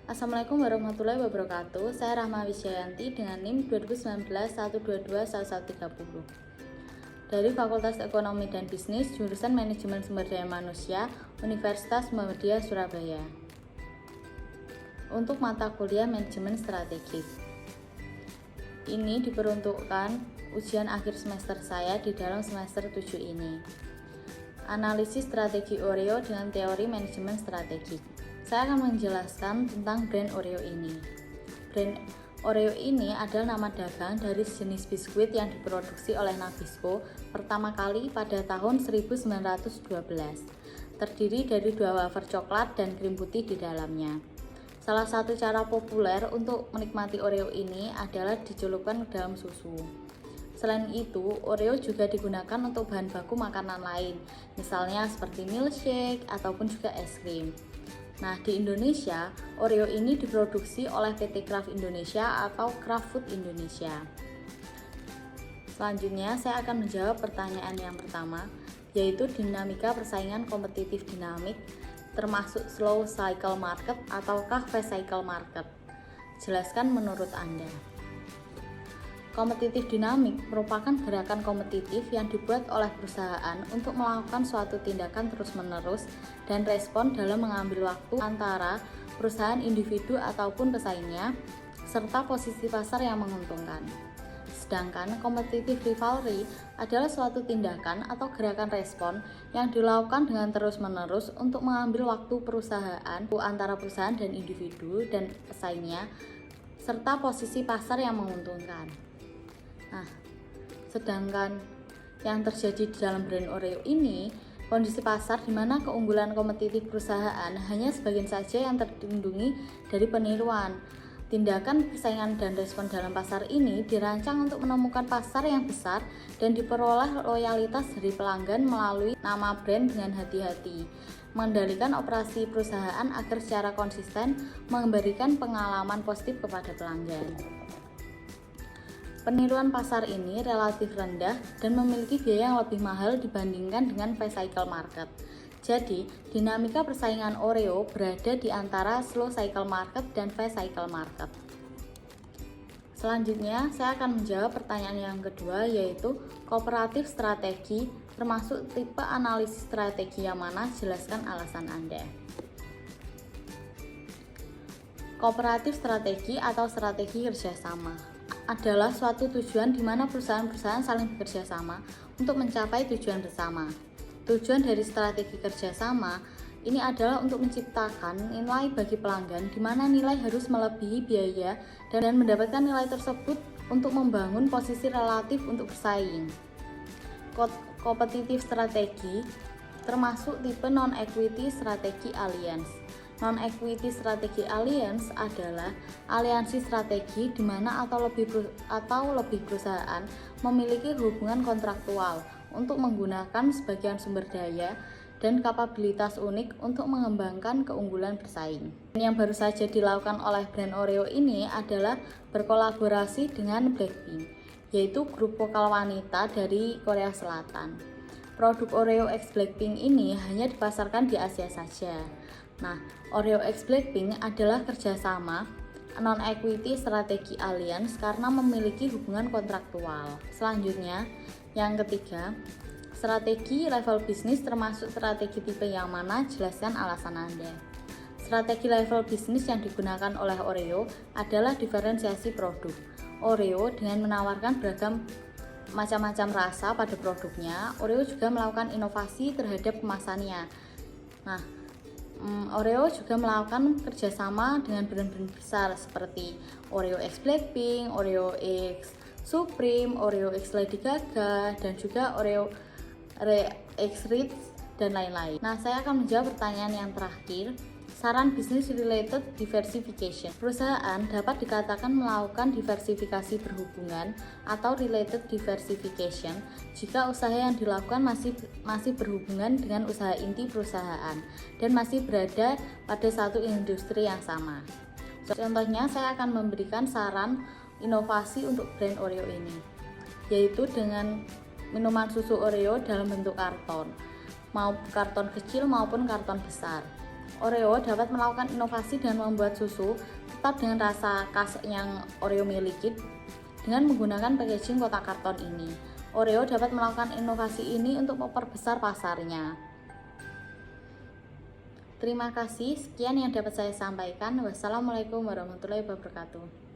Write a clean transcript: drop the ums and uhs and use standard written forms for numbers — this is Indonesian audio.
Assalamualaikum warahmatullahi wabarakatuh. Saya Rahma Wisjayanti dengan NIM 2019-122-1130 dari Fakultas Ekonomi dan Bisnis, jurusan Manajemen Sumber Daya Manusia, Universitas Muhammadiyah Surabaya. Untuk mata kuliah Manajemen Strategik. Ini diperuntukkan ujian akhir semester saya di dalam semester 7 ini. Analisis strategi Oreo dengan teori manajemen strategik. Saya akan menjelaskan tentang brand Oreo ini. Brand Oreo ini adalah nama dagang dari jenis biskuit yang diproduksi oleh Nabisco pertama kali pada tahun 1912. Terdiri dari 2 wafer coklat dan krim putih di dalamnya. Salah satu cara populer untuk menikmati Oreo ini adalah dicelupkan ke dalam susu. Selain itu, Oreo juga digunakan untuk bahan baku makanan lain, misalnya seperti milkshake ataupun juga es krim. Nah, di Indonesia, Oreo ini diproduksi oleh PT Kraft Indonesia atau Kraft Food Indonesia. Selanjutnya, saya akan menjawab pertanyaan yang pertama, yaitu dinamika persaingan kompetitif dinamik, termasuk slow cycle market ataukah fast cycle market. Jelaskan menurut Anda. Kompetitif dinamik merupakan gerakan kompetitif yang dibuat oleh perusahaan untuk melakukan suatu tindakan terus-menerus dan respon dalam mengambil waktu antara perusahaan individu ataupun pesaingnya, serta posisi pasar yang menguntungkan. Sedangkan competitive rivalry adalah suatu tindakan atau gerakan respon yang dilakukan dengan terus-menerus untuk mengambil waktu perusahaan antara perusahaan dan individu dan pesaingnya, serta posisi pasar yang menguntungkan. Nah, sedangkan yang terjadi di dalam brand Oreo ini, kondisi pasar di mana keunggulan kompetitif perusahaan hanya sebagian saja yang terlindungi dari peniruan. Tindakan persaingan dan respon dalam pasar ini dirancang untuk menemukan pasar yang besar dan diperoleh loyalitas dari pelanggan melalui nama brand dengan hati-hati, mengendalikan operasi perusahaan agar secara konsisten memberikan pengalaman positif kepada pelanggan. Peniruan pasar ini relatif rendah dan memiliki biaya yang lebih mahal dibandingkan dengan fast cycle market. Jadi, dinamika persaingan Oreo berada di antara slow cycle market dan fast cycle market. Selanjutnya, saya akan menjawab pertanyaan yang kedua, yaitu kooperatif strategi, termasuk tipe analisis strategi yang mana, jelaskan alasan Anda. Kooperatif strategi atau strategi kerjasama adalah suatu tujuan di mana perusahaan-perusahaan saling bekerja sama untuk mencapai tujuan bersama. Tujuan dari strategi kerjasama ini adalah untuk menciptakan nilai bagi pelanggan di mana nilai harus melebihi biaya dan mendapatkan nilai tersebut untuk membangun posisi relatif untuk bersaing. Kompetitif strategi termasuk tipe non-equity strategi alliance. Non-equity strategi alliance adalah aliansi strategi di mana atau lebih perusahaan memiliki hubungan kontraktual untuk menggunakan sebagian sumber daya dan kapabilitas unik untuk mengembangkan keunggulan bersaing. Yang baru saja dilakukan oleh brand Oreo ini adalah berkolaborasi dengan Blackpink, yaitu grup vokal wanita dari Korea Selatan. Produk Oreo X Blackpink ini hanya dipasarkan di Asia saja. Nah, Oreo X Blackpink adalah kerjasama non-equity strategi alliance karena memiliki hubungan kontraktual. Selanjutnya, yang ketiga, strategi level bisnis termasuk strategi tipe yang mana, jelaskan alasan Anda. Strategi level bisnis yang digunakan oleh Oreo adalah diferensiasi produk. Oreo dengan menawarkan beragam macam-macam rasa pada produknya, Oreo juga melakukan inovasi terhadap kemasannya. Nah, Oreo juga melakukan kerjasama dengan brand-brand besar seperti Oreo X Blackpink, Oreo X Supreme, Oreo X Lady Gaga, dan juga Oreo X Ritz, dan lain-lain. Nah, saya akan menjawab pertanyaan yang terakhir. Saran bisnis related diversification. Perusahaan dapat dikatakan melakukan diversifikasi berhubungan atau related diversification jika usaha yang dilakukan masih berhubungan dengan usaha inti perusahaan dan masih berada pada satu industri yang sama. Contohnya, saya akan memberikan saran inovasi untuk brand Oreo ini, yaitu dengan minuman susu Oreo dalam bentuk karton, mau karton kecil maupun karton besar. Oreo dapat melakukan inovasi dan membuat susu tetap dengan rasa khas yang Oreo miliki dengan menggunakan packaging kotak karton ini. Oreo dapat melakukan inovasi ini untuk memperbesar pasarnya. Terima kasih, sekian yang dapat saya sampaikan. Wassalamualaikum warahmatullahi wabarakatuh.